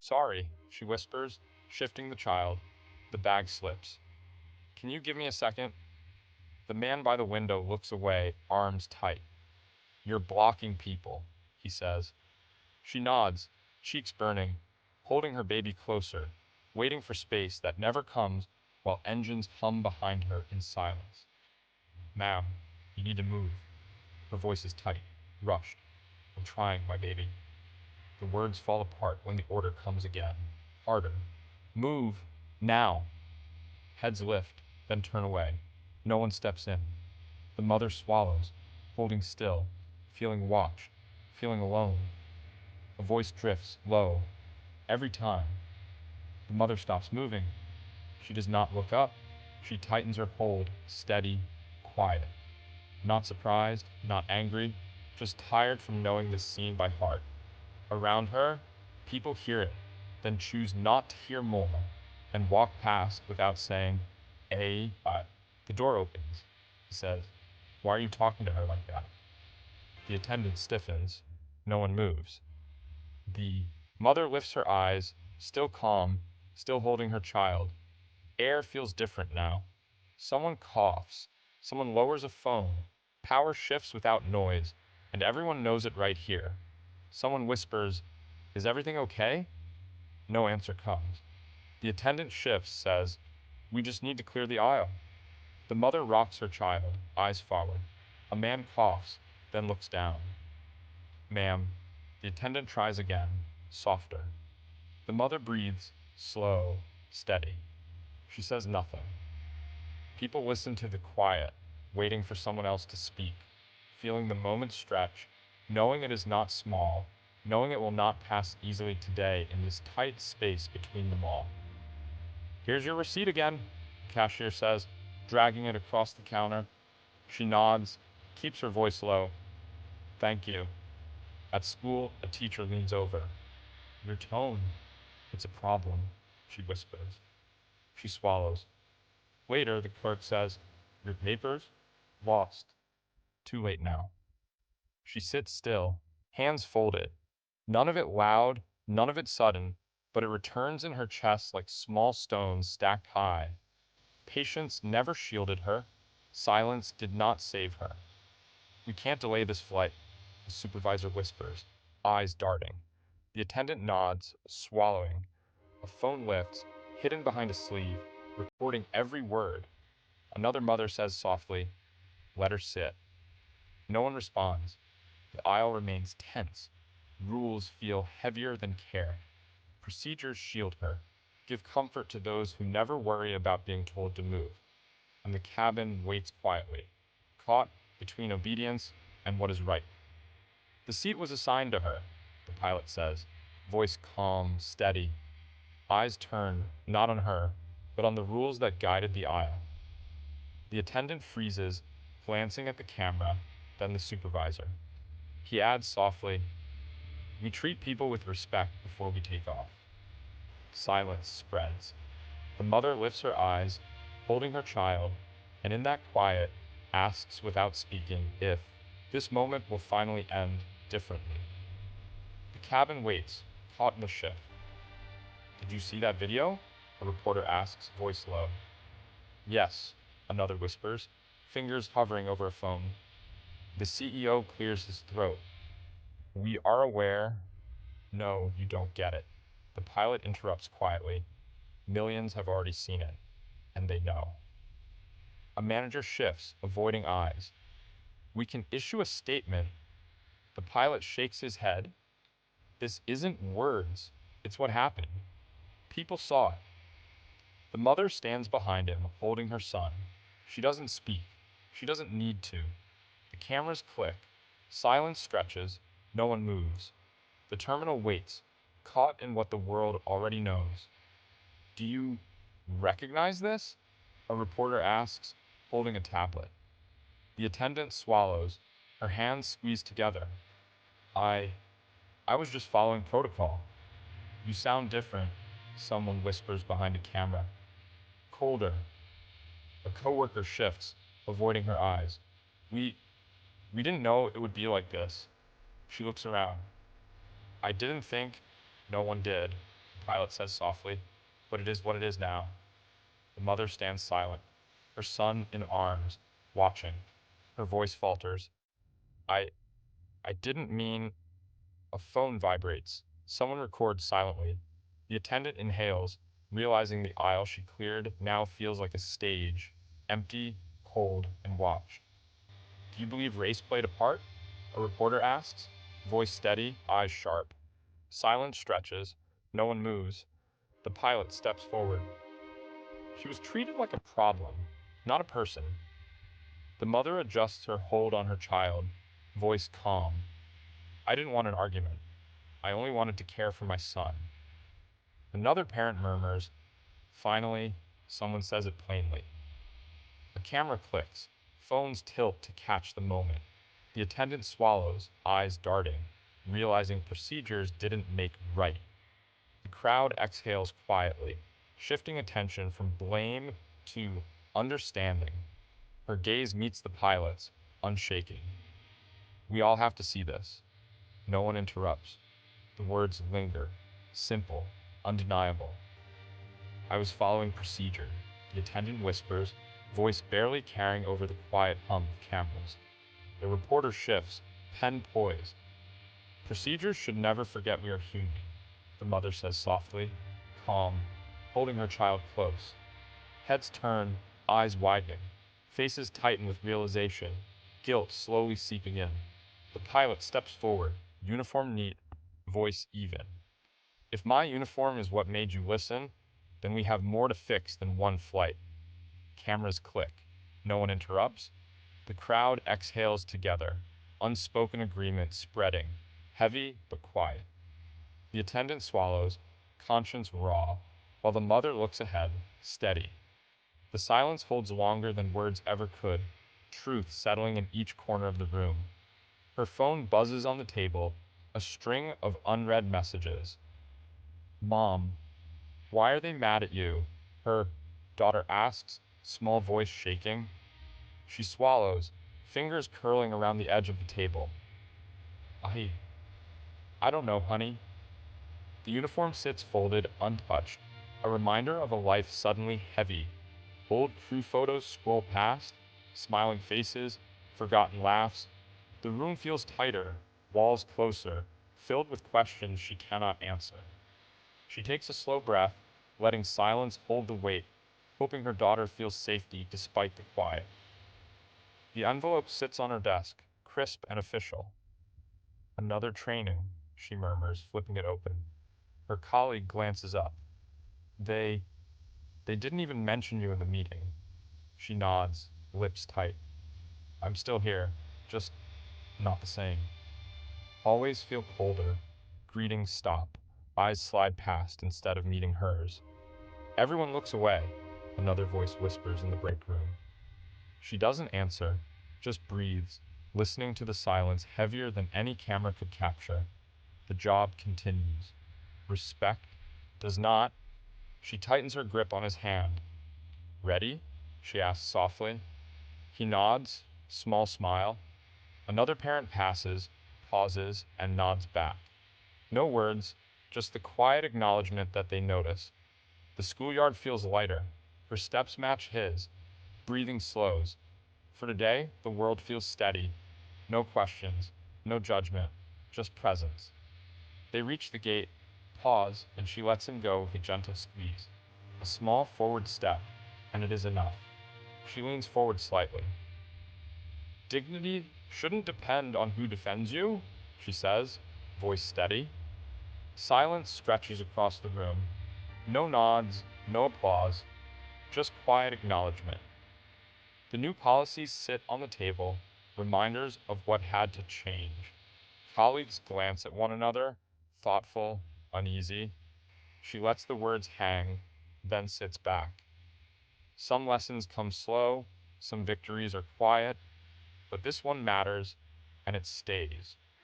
Sorry, she whispers, shifting the child. The bag slips. Can you give me a second? The man by the window looks away, arms tight. You're blocking people, he says. She nods, cheeks burning, holding her baby closer, waiting for space that never comes while engines hum behind her in silence. Ma'am, you need to move. Her voice is tight, rushed. I'm trying, my baby. The words fall apart when the order comes again. Harder. Move. Now. Heads lift, then turn away. No one steps in. The mother swallows, holding still, feeling watched, feeling alone. A voice drifts, low, every time. The mother stops moving. She does not look up. She tightens her hold, steady, quiet. Not surprised, not angry, just tired from knowing this scene by heart. Around her, people hear it, then choose not to hear more, and walk past without saying, but the door opens. He says, why are you talking to her like that? The attendant stiffens. No one moves. The mother lifts her eyes, still calm, still holding her child. Air feels different now. Someone coughs. Someone lowers a phone. Power shifts without noise, and everyone knows it right here. Someone whispers, is everything okay? No answer comes. The attendant shifts, says, we just need to clear the aisle. The mother rocks her child, eyes forward. A man coughs, then looks down. Ma'am, the attendant tries again, softer. The mother breathes, slow, steady. She says nothing. People listen to the quiet, waiting for someone else to speak, feeling the moment stretch, knowing it is not small, knowing it will not pass easily today in this tight space between them all. Here's your receipt again, the cashier says, dragging it across the counter. She nods, keeps her voice low. Thank you. At school, a teacher leans over. Your tone. It's a problem, she whispers. She swallows. Later, the clerk says, your papers? Lost. Too late now. She sits still, hands folded. None of it loud, none of it sudden, but it returns in her chest like small stones stacked high. Patience never shielded her. Silence did not save her. We can't delay this flight, the supervisor whispers, eyes darting. The attendant nods, swallowing. A phone lifts, hidden behind a sleeve, recording every word. Another mother says softly, let her sit. No one responds. The aisle remains tense. Rules feel heavier than care. Procedures shield her, give comfort to those who never worry about being told to move. And the cabin waits quietly, caught between obedience and what is right. The seat was assigned to her, the pilot says, voice calm, steady, eyes turned, not on her, but on the rules that guided the aisle. The attendant freezes, glancing at the camera, then the supervisor. He adds softly, we treat people with respect before we take off. Silence spreads. The mother lifts her eyes, holding her child, and in that quiet, asks without speaking if this moment will finally end differently. The cabin waits, caught in the shift. Did you see that video? A reporter asks, voice low. Yes, another whispers, fingers hovering over a phone. The CEO clears his throat. We are aware. No, you don't get it. The pilot interrupts quietly. Millions have already seen it, and they know. A manager shifts, avoiding eyes. We can issue a statement. The pilot shakes his head. This isn't words, it's what happened. People saw it. The mother stands behind him, holding her son. She doesn't speak. She doesn't need to. The cameras click. Silence stretches. No one moves. The terminal waits, caught in what the world already knows. Do you recognize this? A reporter asks, holding a tablet. The attendant swallows, her hands squeezed together. I was just following protocol. You sound different, someone whispers behind a camera. Colder. A coworker shifts, avoiding her eyes. We didn't know it would be like this. She looks around. I didn't think. No one did. pilot says softly, but it is what it is now. The mother stands silent, her son in arms, watching. Her voice falters. I, I didn't mean. A phone vibrates. Someone records silently. The attendant inhales, realizing the aisle she cleared now feels like a stage, empty, cold, and watched. Do you believe race played a part? A reporter asks, voice steady, eyes sharp. Silence stretches. No one moves. The pilot steps forward. She was treated like a problem, not a person. The mother adjusts her hold on her child, voice calm. I didn't want an argument. I only wanted to care for my son. Another parent murmurs. Finally, someone says it plainly. A camera clicks. Phones tilt to catch the moment. The attendant swallows, eyes darting, realizing procedures didn't make right. The crowd exhales quietly, shifting attention from blame to understanding. Her gaze meets the pilot's, unshaking. We all have to see this. No one interrupts. The words linger, simple, undeniable. I was following procedure, the attendant whispers, voice barely carrying over the quiet hum of cameras. The reporter shifts, pen poised. Procedures should never forget we are human, the mother says softly, calm, holding her child close. Heads turn, eyes widening, faces tighten with realization, guilt slowly seeping in. The pilot steps forward, uniform neat, voice even. If my uniform is what made you listen, then we have more to fix than one flight. Cameras click. No one interrupts. The crowd exhales together, unspoken agreement spreading, heavy but quiet. The attendant swallows, conscience raw, while the mother looks ahead, steady. The silence holds longer than words ever could, truth settling in each corner of the room. Her phone buzzes on the table, a string of unread messages. Mom, why are they mad at you? Her daughter asks, small voice shaking. She swallows, fingers curling around the edge of the table. I, I don't know, honey. The uniform sits folded, untouched, a reminder of a life suddenly heavy. Old crew photos scroll past, smiling faces, forgotten laughs. The room feels tighter, walls closer, filled with questions she cannot answer. She takes a slow breath, letting silence hold the weight, hoping her daughter feels safety despite the quiet. The envelope sits on her desk, crisp and official. Another training, she murmurs, flipping it open. Her colleague glances up. They didn't even mention you in the meeting. She nods, lips tight. I'm still here, just not the same. Hallways feel colder. Greetings stop. Eyes slide past instead of meeting hers. Everyone looks away, another voice whispers in the break room. She doesn't answer, just breathes, listening to the silence heavier than any camera could capture. The job continues. Respect does not. She tightens her grip on his hand. Ready? She asks softly. He nods, small smile. Another parent passes, pauses, and nods back. No words, just the quiet acknowledgement that they notice. The schoolyard feels lighter. Her steps match his. Breathing slows. For today, the world feels steady. No questions, no judgment, just presence. They reach the gate, pause, and she lets him go with a gentle squeeze. A small forward step, and it is enough. She leans forward slightly. Dignity shouldn't depend on who defends you, she says, voice steady. Silence stretches across the room. No nods, no applause, just quiet acknowledgement. The new policies sit on the table, reminders of what had to change. Colleagues glance at one another, thoughtful, uneasy. She lets the words hang, then sits back. Some lessons come slow, some victories are quiet, but this one matters, and it stays.